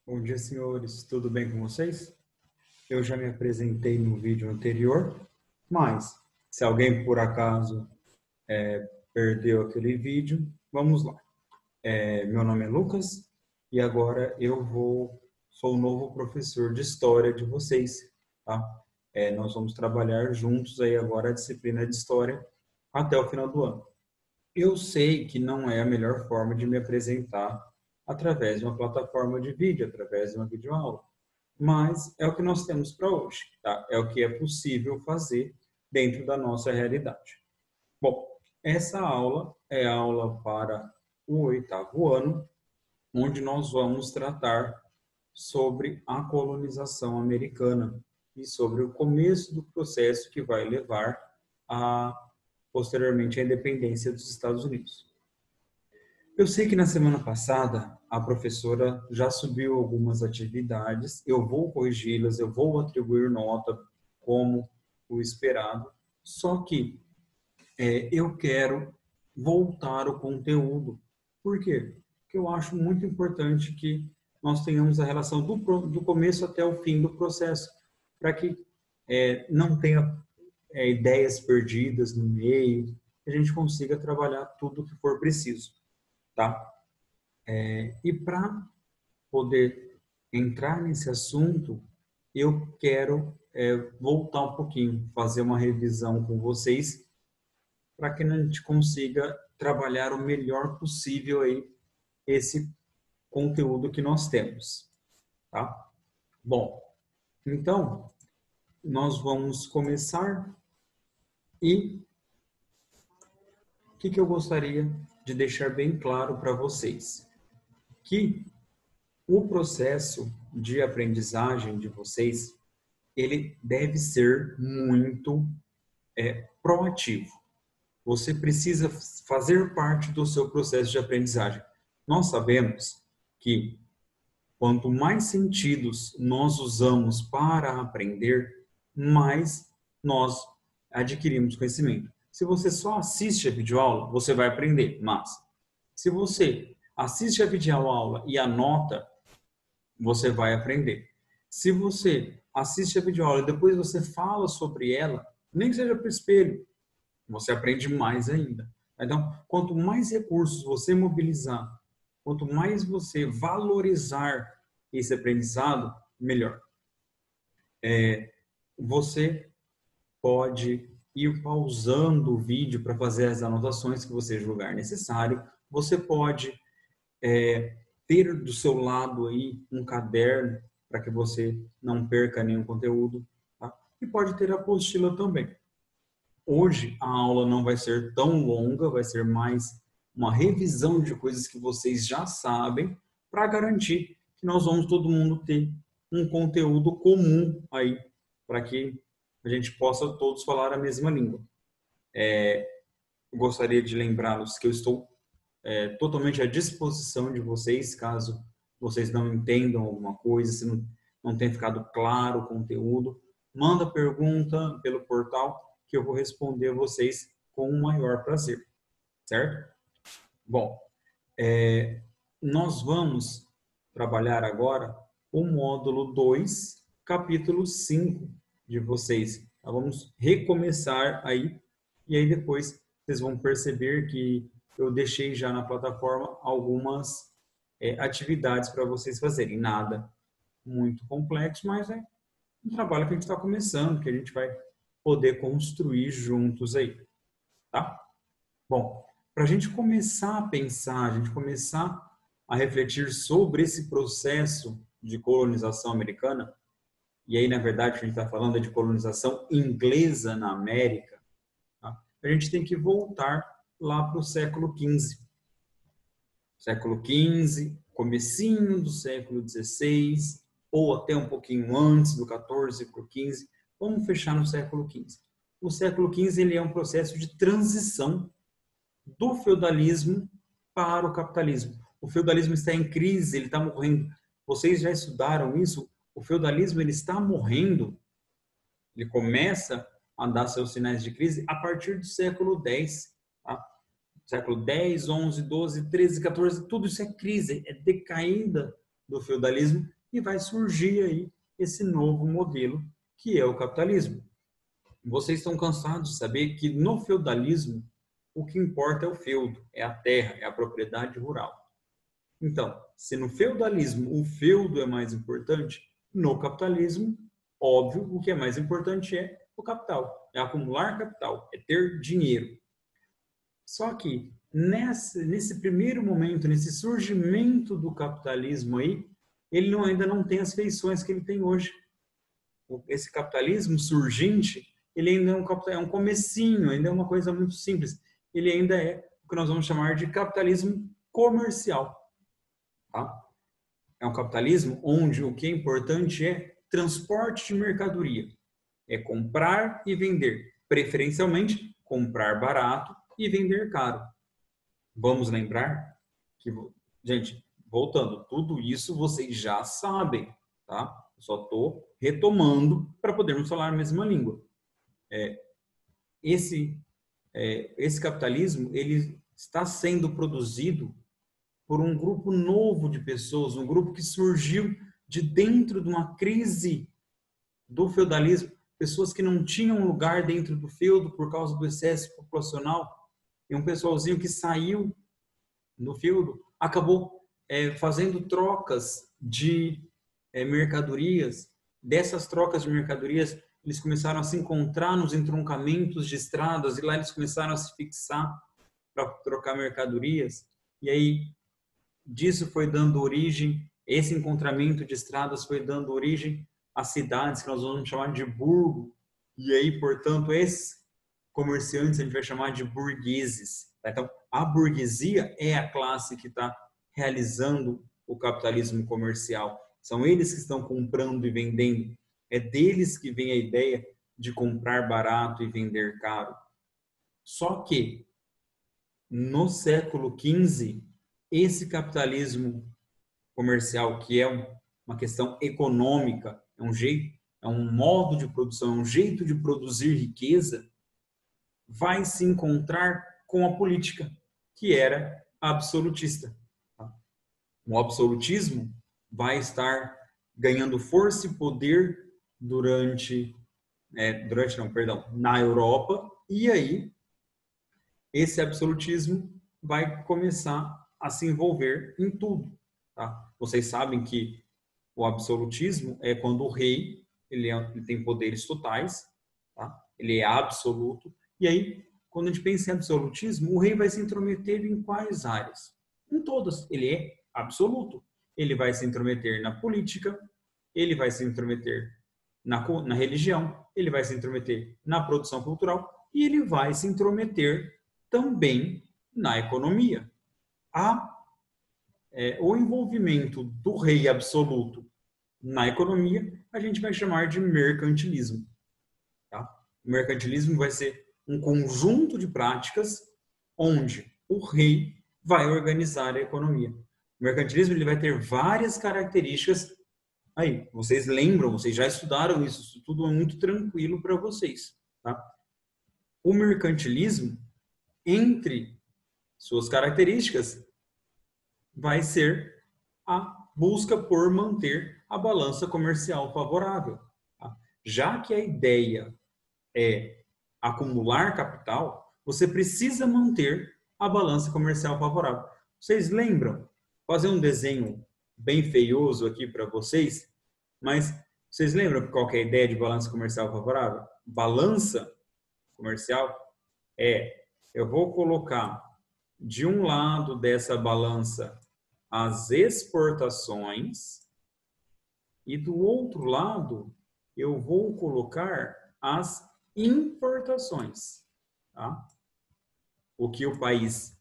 Bom dia, senhores. Tudo bem com vocês? Eu já me apresentei no vídeo anterior, mas se alguém por acaso perdeu aquele vídeo, vamos lá. Meu nome é Lucas e agora sou o novo professor de História de vocês, tá? Nós vamos trabalhar juntos aí agora a disciplina de História até o final do ano. Eu sei que não é a melhor forma de me apresentar através de uma plataforma de vídeo, através de uma videoaula, mas é o que nós temos para hoje, tá? É o que é possível fazer dentro da nossa realidade. Bom, essa aula é a aula para o 8º ano, onde nós vamos tratar sobre a colonização americana e sobre o começo do processo que vai levar a posteriormente à independência dos Estados Unidos. Eu sei que na semana passada a professora já subiu algumas atividades, eu vou corrigi-las, eu vou atribuir nota como o esperado, só que eu quero voltar o conteúdo. Por quê? Porque eu acho muito importante que nós tenhamos a relação do começo até o fim do processo, para que não tenha ideias perdidas no meio, que a gente consiga trabalhar tudo o que for preciso, tá? E para poder entrar nesse assunto, eu quero voltar um pouquinho, fazer uma revisão com vocês, para que a gente consiga trabalhar o melhor possível aí esse conteúdo que nós temos, tá? Bom, então nós vamos começar e o que eu gostaria de deixar bem claro para vocês? Que o processo de aprendizagem de vocês, ele deve ser muito proativo. Você precisa fazer parte do seu processo de aprendizagem. Nós sabemos que quanto mais sentidos nós usamos para aprender, mais nós adquirimos conhecimento. Se você só assiste a videoaula, você vai aprender, mas se você assiste a videoaula e anota, você vai aprender. Se você assiste a videoaula e depois você fala sobre ela, nem que seja para o espelho, você aprende mais ainda. Então, quanto mais recursos você mobilizar, quanto mais você valorizar esse aprendizado, melhor. Você pode ir pausando o vídeo para fazer as anotações que você julgar necessário. Você pode ter do seu lado aí um caderno para que você não perca nenhum conteúdo, tá? E pode ter a apostila também. Hoje a aula não vai ser tão longa, vai ser mais uma revisão de coisas que vocês já sabem, para garantir que nós vamos todo mundo ter um conteúdo comum aí, para que a gente possa todos falar a mesma língua. Eu gostaria de lembrá-los que eu estou totalmente à disposição de vocês, caso vocês não entendam alguma coisa, se não tenha ficado claro o conteúdo, manda pergunta pelo portal que eu vou responder a vocês com o maior prazer, certo? Bom, nós vamos trabalhar agora o módulo 2, capítulo 5 de vocês. Então, vamos recomeçar aí, e aí depois vocês vão perceber que eu deixei já na plataforma algumas atividades para vocês fazerem. Nada muito complexo, mas é um trabalho que a gente está começando, que a gente vai poder construir juntos aí, tá? Bom, para a gente começar a pensar, a gente começar a refletir sobre esse processo de colonização americana, e aí, na verdade, a gente está falando de colonização inglesa na América, tá? A gente tem que voltar lá para o século XV. Século XV, comecinho do século XVI, ou até um pouquinho antes do XIV para o XV. Vamos fechar no século XV. O século XV ele é um processo de transição do feudalismo para o capitalismo. O feudalismo está em crise, ele está morrendo. Vocês já estudaram isso? O feudalismo ele está morrendo. Ele começa a dar seus sinais de crise a partir do século X. Tá? Século X, XI, XII, XIII, XIV, tudo isso é crise, é decaída do feudalismo e vai surgir aí esse novo modelo que é o capitalismo. Vocês estão cansados de saber que no feudalismo o que importa é o feudo, é a terra, é a propriedade rural. Então, se no feudalismo o feudo é mais importante, no capitalismo, óbvio, o que é mais importante é o capital, é acumular capital, é ter dinheiro. Só que nesse primeiro momento, nesse surgimento do capitalismo aí, ele ainda não tem as feições que ele tem hoje. Esse capitalismo surgente, ele ainda é um comecinho, ainda é uma coisa muito simples. Ele ainda é o que nós vamos chamar de capitalismo comercial. Tá? É um capitalismo onde o que é importante é transporte de mercadoria. É comprar e vender. Preferencialmente, comprar barato e vender caro. Vamos lembrar que, gente, voltando, tudo isso vocês já sabem, tá? Eu só estou retomando para podermos falar a mesma língua. Esse capitalismo, ele está sendo produzido por um grupo novo de pessoas, um grupo que surgiu de dentro de uma crise do feudalismo, pessoas que não tinham lugar dentro do feudo por causa do excesso populacional, e um pessoalzinho que saiu no feudo acabou fazendo trocas de mercadorias. Dessas trocas de mercadorias, eles começaram a se encontrar nos entroncamentos de estradas, e lá eles começaram a se fixar para trocar mercadorias, e aí disso foi dando origem, esse encontramento de estradas foi dando origem a cidades que nós vamos chamar de burgo, e aí, portanto, esses comerciantes a gente vai chamar de burgueses. Tá? Então, a burguesia é a classe que está realizando o capitalismo comercial. São eles que estão comprando e vendendo. É deles que vem a ideia de comprar barato e vender caro. Só que, no século XV, esse capitalismo comercial, que é uma questão econômica, é um jeito, é um modo de produção, é um jeito de produzir riqueza, vai se encontrar com a política, que era absolutista. O absolutismo vai estar ganhando força e poder na Europa, e aí esse absolutismo vai começar a se envolver em tudo. Tá? Vocês sabem que o absolutismo é quando o rei ele tem poderes totais, tá? Ele é absoluto. E aí, quando a gente pensa em absolutismo, o rei vai se intrometer em quais áreas? Em todas. Ele é absoluto. Ele vai se intrometer na política, ele vai se intrometer na religião, ele vai se intrometer na produção cultural e ele vai se intrometer também na economia. O envolvimento do rei absoluto na economia, a gente vai chamar de mercantilismo. Tá? O mercantilismo vai ser um conjunto de práticas onde o rei vai organizar a economia. O mercantilismo ele vai ter várias características. Aí, vocês lembram, vocês já estudaram isso tudo é muito tranquilo para vocês. Tá? O mercantilismo, entre suas características, vai ser a busca por manter a balança comercial favorável. Tá? Já que a ideia é acumular capital, você precisa manter a balança comercial favorável. Vocês lembram? Vou fazer um desenho bem feioso aqui para vocês, mas vocês lembram qual que é a ideia de balança comercial favorável? Balança comercial eu vou colocar de um lado dessa balança as exportações e do outro lado eu vou colocar as importações. Tá? O que o país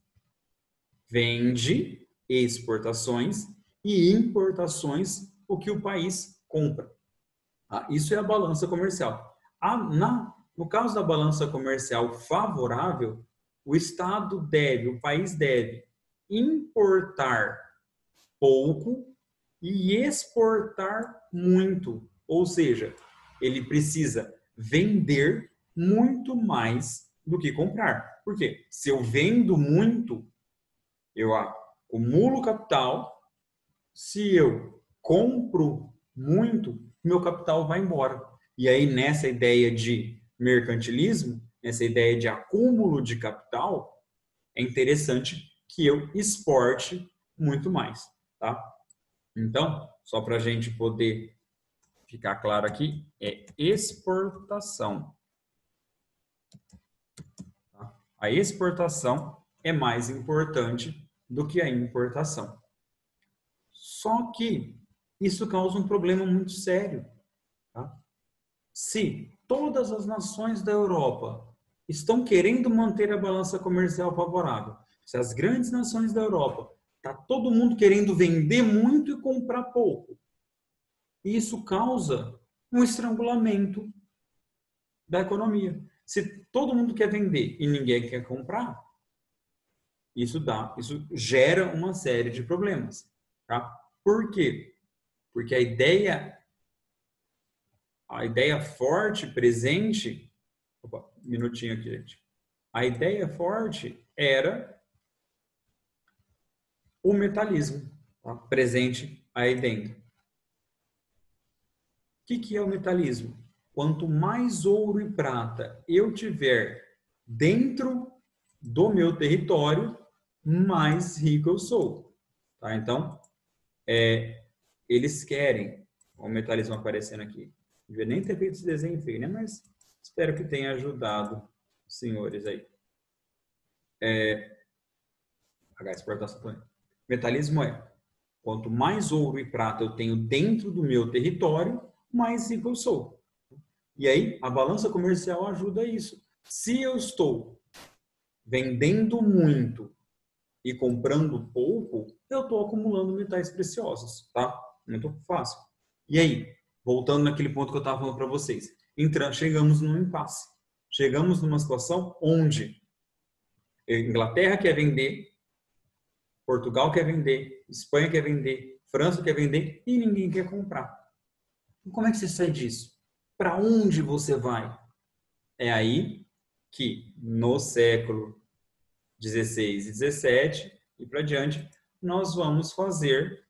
vende, exportações, e importações, o que o país compra. Tá? Isso é a balança comercial. No caso da balança comercial favorável, o país deve importar pouco e exportar muito. Ou seja, ele precisa vender muito mais do que comprar. Por quê? Se eu vendo muito, eu acumulo capital. Se eu compro muito, meu capital vai embora. E aí, nessa ideia de mercantilismo, nessa ideia de acúmulo de capital, é interessante que eu exporte muito mais, tá? Então, só para a gente poder ficar claro aqui, é exportação. Tá? A exportação é mais importante do que a importação. Só que isso causa um problema muito sério. Tá? Se todas as nações da Europa estão querendo manter a balança comercial favorável, se as grandes nações da Europa está todo mundo querendo vender muito e comprar pouco, isso causa um estrangulamento da economia. Se todo mundo quer vender e ninguém quer comprar, isso gera uma série de problemas, tá? Por quê? Porque a ideia forte presente, opa, um minutinho aqui, gente. A ideia forte era o metalismo, tá? Presente aí dentro. O que é o metalismo? Quanto mais ouro e prata eu tiver dentro do meu território, mais rico eu sou. Tá? Então, eles querem, o metalismo aparecendo aqui. Não devia nem ter feito esse desenho feio, né? Mas espero que tenha ajudado os senhores aí. Exportação também. Metalismo é, quanto mais ouro e prata eu tenho dentro do meu território, mais rico eu sou. E aí, a balança comercial ajuda isso. Se eu estou vendendo muito e comprando pouco, eu estou acumulando metais preciosos, tá? Muito fácil. E aí, voltando naquele ponto que eu estava falando para vocês, chegamos num impasse. Chegamos numa situação onde a Inglaterra quer vender, Portugal quer vender, Espanha quer vender, França quer vender e ninguém quer comprar. Como é que você sai disso? Para onde você vai? É aí que no século 16 e 17 e para diante nós vamos fazer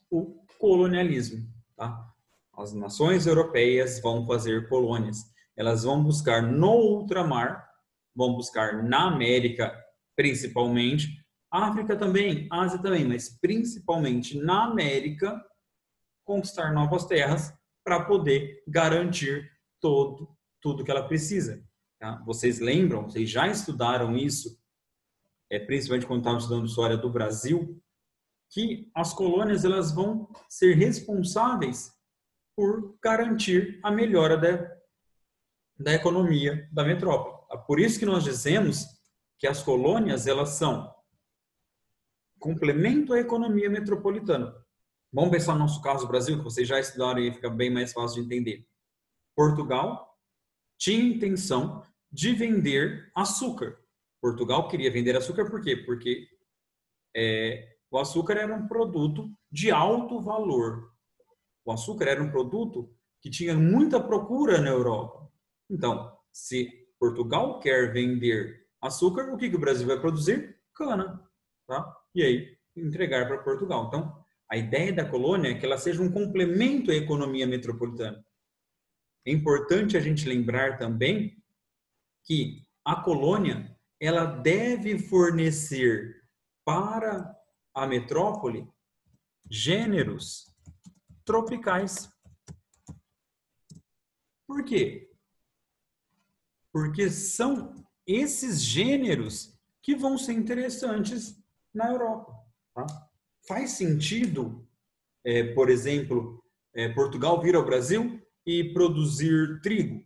o colonialismo. Tá? As nações europeias vão fazer colônias. Elas vão buscar no ultramar, vão buscar na América principalmente, África também, Ásia também, mas principalmente na América, conquistar novas terras para poder garantir tudo que ela precisa. Tá? Vocês lembram, vocês já estudaram isso, principalmente quando estavam estudando história do Brasil, que as colônias elas vão ser responsáveis por garantir a melhora da economia da metrópole. Por isso que nós dizemos que as colônias elas são complemento à economia metropolitana. Vamos pensar no nosso caso Brasil, que vocês já estudaram e fica bem mais fácil de entender. Portugal tinha intenção de vender açúcar. Portugal queria vender açúcar por quê? Porque o açúcar era um produto de alto valor. O açúcar era um produto que tinha muita procura na Europa. Então, se Portugal quer vender açúcar, o que o Brasil vai produzir? Cana. Tá? E aí, entregar para Portugal. Então, a ideia da colônia é que ela seja um complemento à economia metropolitana. É importante a gente lembrar também que a colônia ela deve fornecer para a metrópole gêneros tropicais. Por quê? Porque são esses gêneros que vão ser interessantes na Europa. Tá? Faz sentido, por exemplo, Portugal vir ao Brasil e produzir trigo?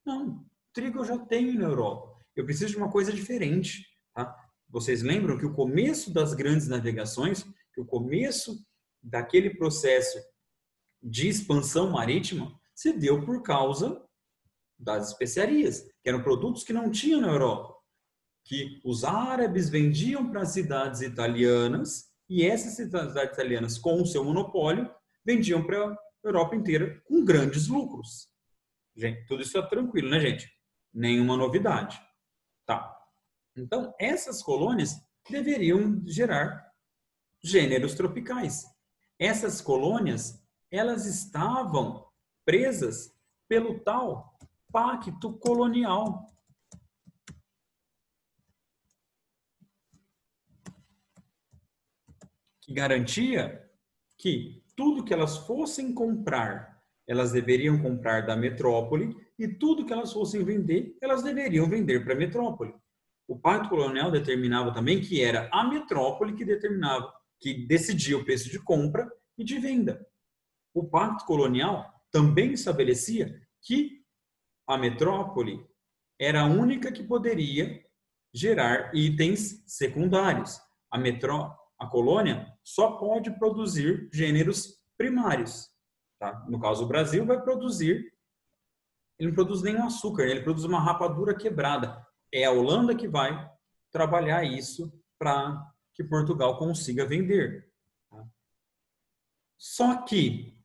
Não, trigo eu já tenho na Europa. Eu preciso de uma coisa diferente. Tá? Vocês lembram que o começo das grandes navegações, que o começo daquele processo de expansão marítima se deu por causa das especiarias, que eram produtos que não tinham na Europa, que os árabes vendiam para as cidades italianas e essas cidades italianas, com o seu monopólio, vendiam para a Europa inteira com grandes lucros. Gente, tudo isso é tranquilo, né, gente? Nenhuma novidade. Tá. Então, essas colônias deveriam gerar gêneros tropicais. essas colônias, elas estavam presas pelo tal pacto colonial. Que garantia que tudo que elas fossem comprar, elas deveriam comprar da metrópole, e tudo que elas fossem vender, elas deveriam vender para a metrópole. O pacto colonial determinava também que era a metrópole que determinava, que decidia o preço de compra e de venda. O pacto colonial também estabelecia que a metrópole era a única que poderia gerar itens secundários. A colônia só pode produzir gêneros primários. Tá? No caso, o Brasil vai produzir, ele não produz nenhum açúcar, ele produz uma rapadura quebrada. É a Holanda que vai trabalhar isso para que Portugal consiga vender. Tá? Só que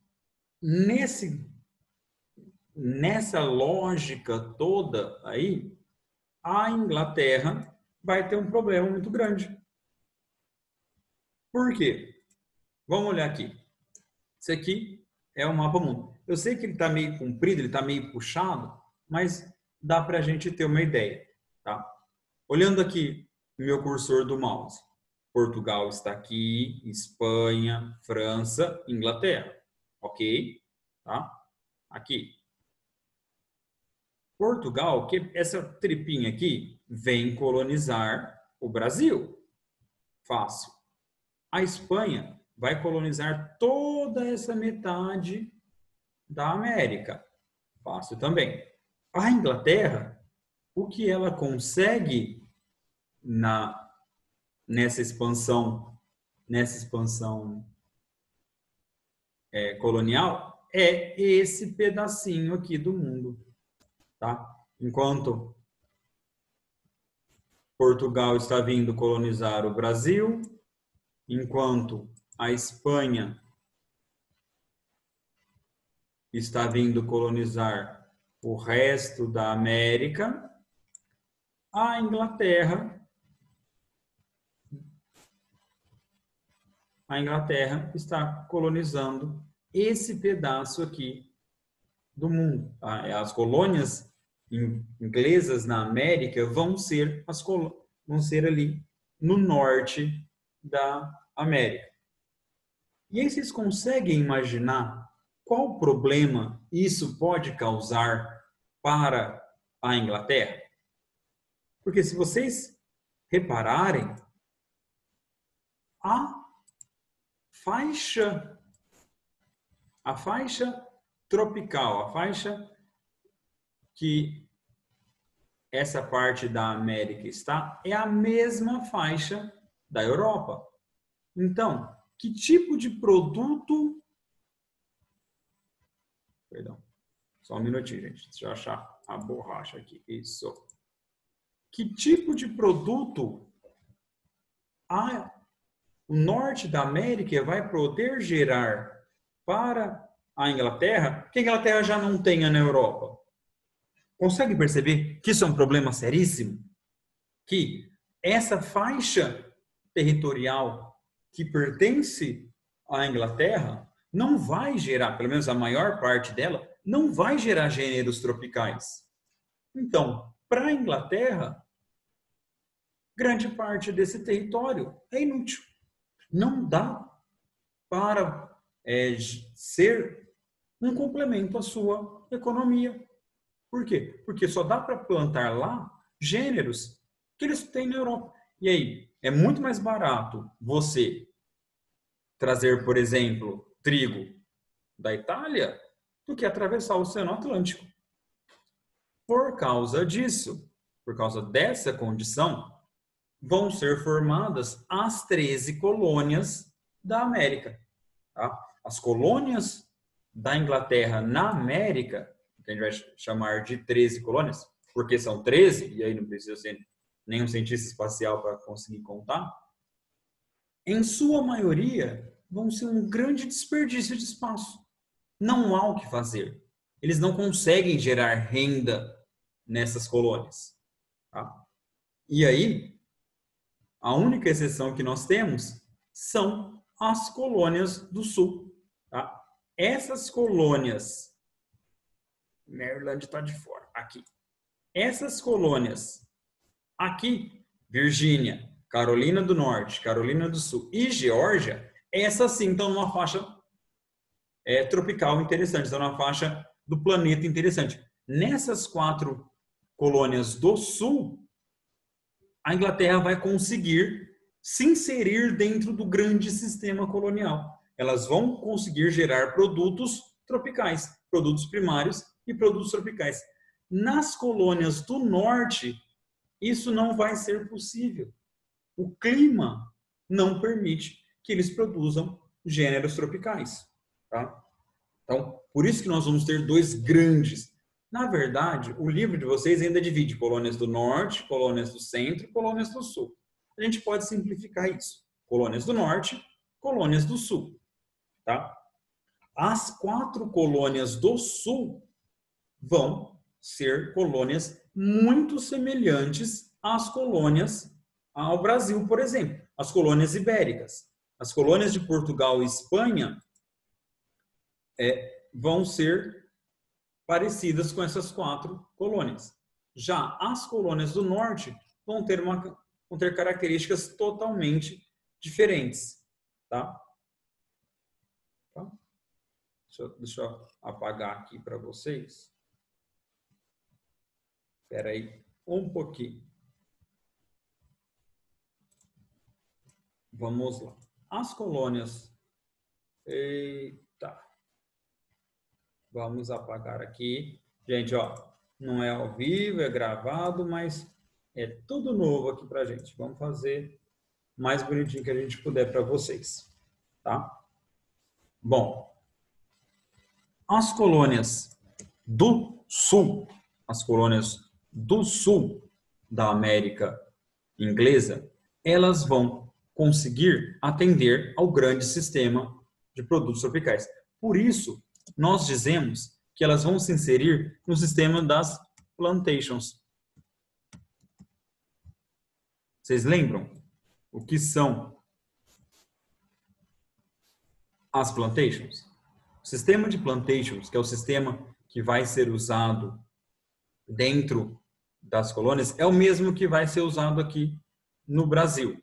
nessa lógica toda aí, a Inglaterra vai ter um problema muito grande. Por quê? Vamos olhar aqui. Isso aqui é o mapa mundo. Eu sei que ele está meio comprido, ele está meio puxado, mas dá para a gente ter uma ideia. Tá? Olhando aqui no meu cursor do mouse, Portugal está aqui, Espanha, França, Inglaterra. Ok? Tá? Aqui. Portugal, que essa tripinha aqui, vem colonizar o Brasil. Fácil. A Espanha vai colonizar toda essa metade da América. Fácil também. A Inglaterra, o que ela consegue nessa expansão colonial é esse pedacinho aqui do mundo. Tá? Enquanto Portugal está vindo colonizar o Brasil, enquanto a Espanha está vindo colonizar o resto da América, a Inglaterra está colonizando esse pedaço aqui do mundo. As colônias inglesas na América vão ser ali no norte da América. E aí vocês conseguem imaginar qual problema isso pode causar para a Inglaterra? Porque se vocês repararem, a faixa tropical, a faixa que essa parte da América está, é a mesma faixa da Europa. Então, que tipo de produto... Perdão, só um minutinho, gente. Deixa eu achar a borracha aqui. Isso. Que tipo de produto o norte da América vai poder gerar para a Inglaterra, que a Inglaterra já não tenha na Europa? Consegue perceber que isso é um problema seríssimo? Que essa faixa territorial que pertence à Inglaterra não vai gerar, pelo menos a maior parte dela, não vai gerar gêneros tropicais. Então, para a Inglaterra, grande parte desse território é inútil. Não dá para ser um complemento à sua economia. Por quê? Porque só dá para plantar lá gêneros que eles têm na Europa. E aí, é muito mais barato você trazer, por exemplo, trigo da Itália do que atravessar o Oceano Atlântico. Por causa disso, por causa dessa condição, vão ser formadas as 13 colônias da América. Tá? As colônias da Inglaterra na América, que a gente vai chamar de 13 colônias, porque são 13, e aí não precisa ser nenhum cientista espacial para conseguir contar, em sua maioria vão ser um grande desperdício de espaço. Não há o que fazer. Eles não conseguem gerar renda nessas colônias. Tá? E aí, a única exceção que nós temos são as colônias do sul. Tá? Essas colônias, Maryland está de fora, aqui. Essas colônias, aqui, Virgínia, Carolina do Norte, Carolina do Sul e Geórgia, essas sim estão numa faixa tropical interessante, estão numa faixa do planeta interessante. Nessas 4 colônias do sul, a Inglaterra vai conseguir se inserir dentro do grande sistema colonial. Elas vão conseguir gerar produtos tropicais, produtos primários e produtos tropicais. Nas colônias do norte, isso não vai ser possível. O clima não permite que eles produzam gêneros tropicais. Tá? Então, por isso que nós vamos ter 2 grandes. Na verdade, o livro de vocês ainda divide colônias do norte, colônias do centro e colônias do sul. A gente pode simplificar isso. Colônias do norte, colônias do sul. Tá? As 4 colônias do sul vão ser colônias muito semelhantes às colônias ao Brasil, por exemplo. As colônias ibéricas. As colônias de Portugal e Espanha vão ser parecidas com essas 4 colônias. Já as colônias do norte vão ter características totalmente diferentes. Tá? Deixa eu apagar aqui para vocês. Espera aí um pouquinho. Vamos lá. As colônias... Eita. Vamos apagar aqui. Gente, ó, não é ao vivo, é gravado, mas é tudo novo aqui pra gente. Vamos fazer o mais bonitinho que a gente puder para vocês. Tá? Bom, as colônias do sul, as colônias do sul da América inglesa, elas vão conseguir atender ao grande sistema de produtos tropicais. Por isso, nós dizemos que elas vão se inserir no sistema das plantations. Vocês lembram o que são as plantations? O sistema de plantations, que é o sistema que vai ser usado dentro das colônias, é o mesmo que vai ser usado aqui no Brasil.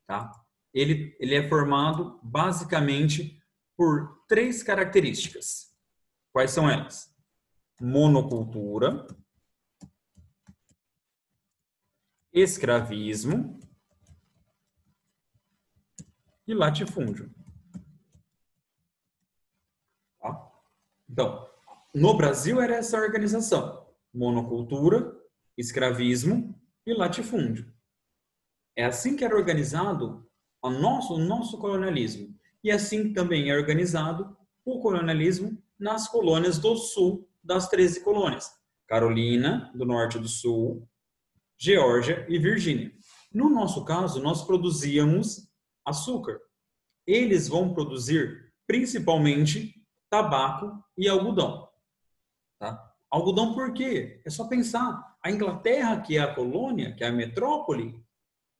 Tá? Ele é formado basicamente por 3 características. Quais são elas? Monocultura, escravismo e latifúndio. Tá? Então, no Brasil era essa organização: monocultura, escravismo e latifúndio. É assim que era organizado o nosso colonialismo. E assim também é organizado o colonialismo nas colônias do sul das 13 colônias. Carolina, do norte e do sul, Geórgia e Virgínia. No nosso caso, nós produzíamos açúcar. Eles vão produzir principalmente tabaco e algodão. Tá? Algodão por quê? É só pensar. A Inglaterra, que é a colônia, que é a metrópole,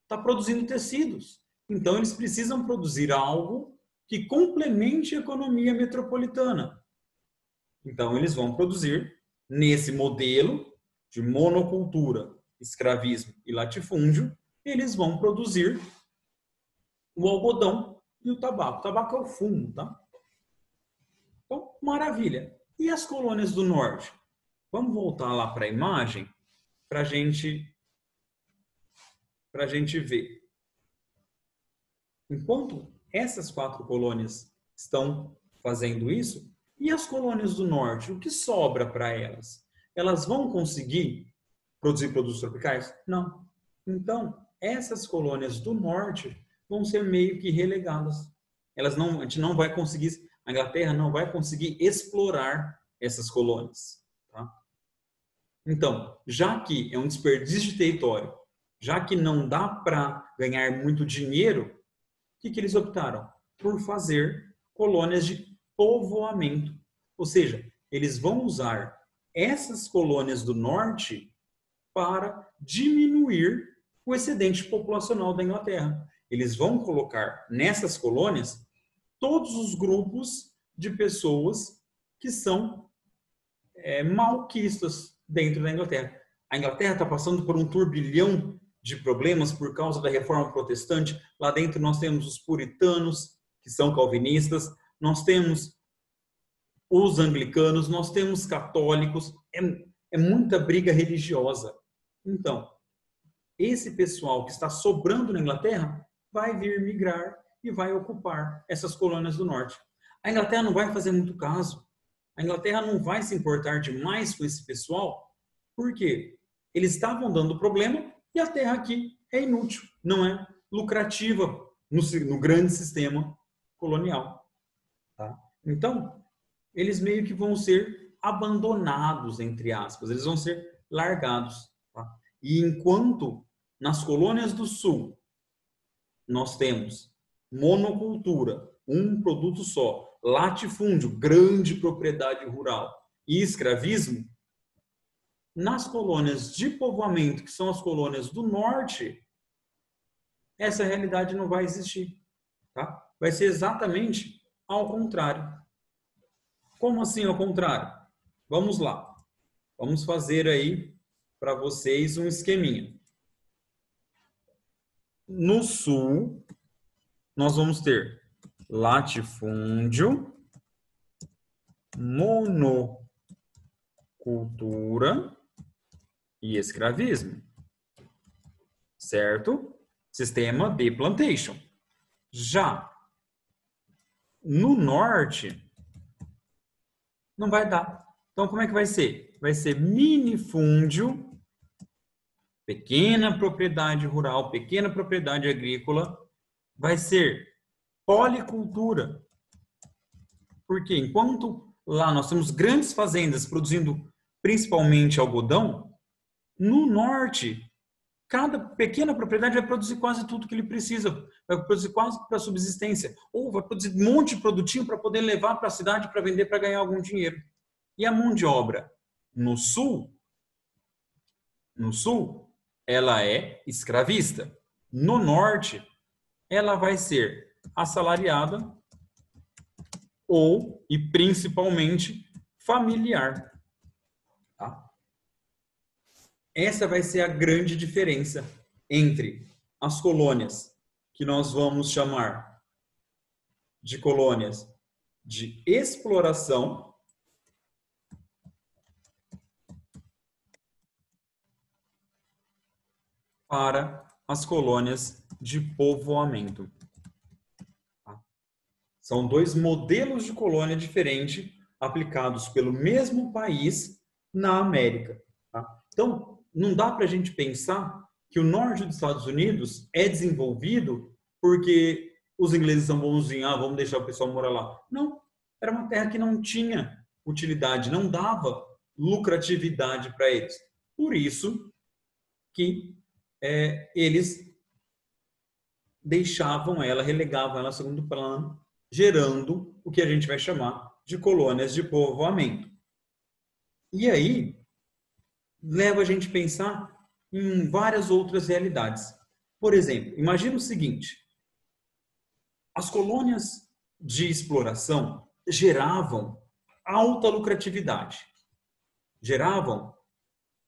está produzindo tecidos. Então, eles precisam produzir algo que complemente a economia metropolitana. Então, eles vão produzir, nesse modelo de monocultura, escravismo e latifúndio, eles vão produzir o algodão e o tabaco. O tabaco é o fumo, tá? Então, maravilha. E as colônias do norte? Vamos voltar lá para a imagem para a gente ver. Enquanto essas 4 colônias estão fazendo isso, e as colônias do norte, o que sobra para elas? Elas vão conseguir produzir produtos tropicais? Não. Então, essas colônias do norte vão ser meio que relegadas. A gente não vai conseguir, a Inglaterra não vai conseguir explorar essas colônias. Tá? Então, já que é um desperdício de território, já que não dá para ganhar muito dinheiro, o que eles optaram? Por fazer colônias de povoamento. Ou seja, eles vão usar essas colônias do norte para diminuir o excedente populacional da Inglaterra. eles vão colocar nessas colônias todos os grupos de pessoas que são malquistas dentro da Inglaterra. A Inglaterra está passando por um turbilhão de problemas por causa da reforma protestante. Lá dentro nós temos os puritanos, que são calvinistas, nós temos os anglicanos, nós temos católicos, é muita briga religiosa. Então, esse pessoal que está sobrando na Inglaterra vai vir migrar e vai ocupar essas colônias do norte. A Inglaterra não vai fazer muito caso. A Inglaterra não vai se importar demais com esse pessoal, porque eles estavam dando problema e a terra aqui é inútil, não é lucrativa no grande sistema colonial. Tá? Então, eles meio que vão ser abandonados, entre aspas, eles vão ser largados. Tá? E enquanto nas colônias do sul nós temos monocultura, um produto só, latifúndio, grande propriedade rural, e escravismo, nas colônias de povoamento, que são as colônias do norte, essa realidade não vai existir. Tá? Vai ser exatamente ao contrário. Como assim ao contrário? Vamos lá. Vamos fazer aí para vocês um esqueminha. No sul, nós vamos ter latifúndio, monocultura e escravismo. Certo? Sistema de plantation. Já no norte, não vai dar. Então, como é que vai ser? Vai ser minifúndio, pequena propriedade rural, pequena propriedade agrícola, vai ser policultura. Porque enquanto lá nós temos grandes fazendas produzindo principalmente algodão, no norte, cada pequena propriedade vai produzir quase tudo que ele precisa, vai produzir quase para subsistência, ou vai produzir um monte de produtinho para poder levar para a cidade para vender para ganhar algum dinheiro. E a mão de obra no sul, ela é escravista. No norte, ela vai ser assalariada ou, e principalmente, familiar. Tá? Essa vai ser a grande diferença entre as colônias que nós vamos chamar de colônias de exploração para as colônias de povoamento. São dois modelos de colônia diferentes aplicados pelo mesmo país na América. Tá? Então, não dá para a gente pensar que o norte dos Estados Unidos é desenvolvido porque os ingleses são bonzinhos, vamos deixar o pessoal morar lá. Não, era uma terra que não tinha utilidade, não dava lucratividade para eles. Por isso que eles deixavam ela, relegavam ela a segundo plano, gerando o que a gente vai chamar de colônias de povoamento. E aí, leva a gente a pensar em várias outras realidades. Por exemplo, imagina o seguinte, as colônias de exploração geravam alta lucratividade, geravam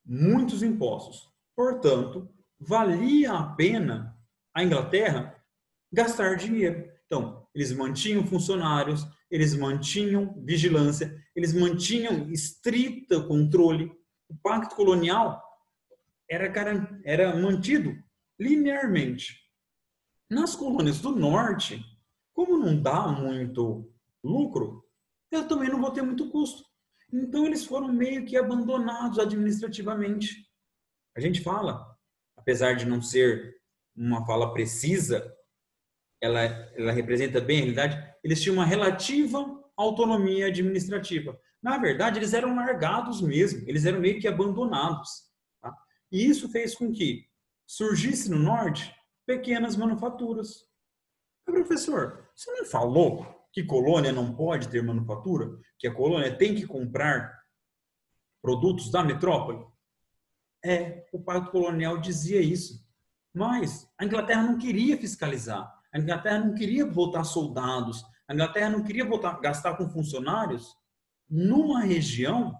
muitos impostos. Portanto, valia a pena a Inglaterra gastar dinheiro. Então, eles mantinham funcionários, eles mantinham vigilância, eles mantinham estrito controle. O pacto colonial era mantido linearmente. Nas colônias do norte, como não dá muito lucro, eu também não vou ter muito custo. Então, eles foram meio que abandonados administrativamente. A gente fala, apesar de não ser uma fala precisa, ela representa bem a realidade, eles tinham uma relativa autonomia administrativa. Na verdade, eles eram largados mesmo, eles eram meio que abandonados. Tá? E isso fez com que surgisse no norte pequenas manufaturas. Mas, professor, você não falou que colônia não pode ter manufatura? Que a colônia tem que comprar produtos da metrópole? O pacto colonial dizia isso. Mas a Inglaterra não queria fiscalizar, a Inglaterra não queria botar soldados, a Inglaterra não queria gastar com funcionários numa região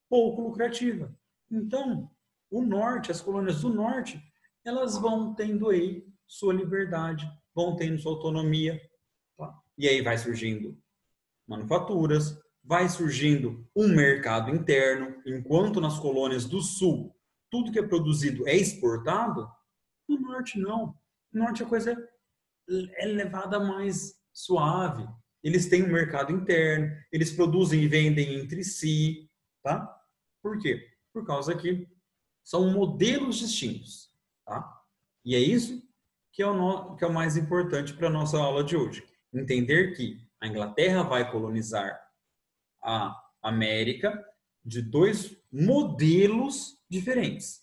pouco lucrativa. Então, o norte, as colônias do norte, elas vão tendo aí sua liberdade, vão tendo sua autonomia. Tá? E aí vai surgindo manufaturas, vai surgindo um mercado interno, enquanto nas colônias do sul tudo que é produzido é exportado, no norte não. No norte a coisa é levada mais suave. Eles têm um mercado interno, eles produzem e vendem entre si, tá? Por quê? Por causa que são modelos distintos, tá? E é isso que é o mais importante para a nossa aula de hoje. Entender que a Inglaterra vai colonizar a América de dois modelos diferentes: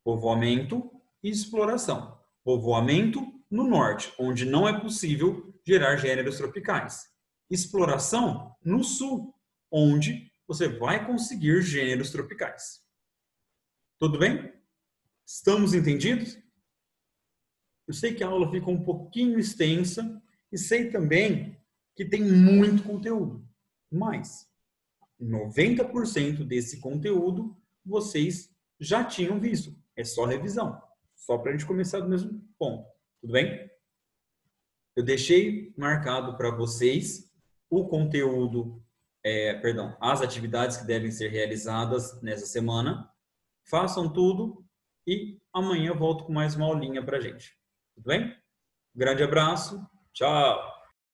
povoamento e exploração. Povoamento no norte, onde não é possível gerar gêneros tropicais. Exploração no sul, onde você vai conseguir gêneros tropicais. Tudo bem? Estamos entendidos? Eu sei que a aula ficou um pouquinho extensa e sei também que tem muito conteúdo, mas 90% desse conteúdo vocês já tinham visto. É só revisão, só para a gente começar do mesmo ponto. Tudo bem? Eu deixei marcado para vocês o conteúdo, as atividades que devem ser realizadas nessa semana. Façam tudo e amanhã eu volto com mais uma aulinha para a gente. Tudo bem? Grande abraço. Tchau.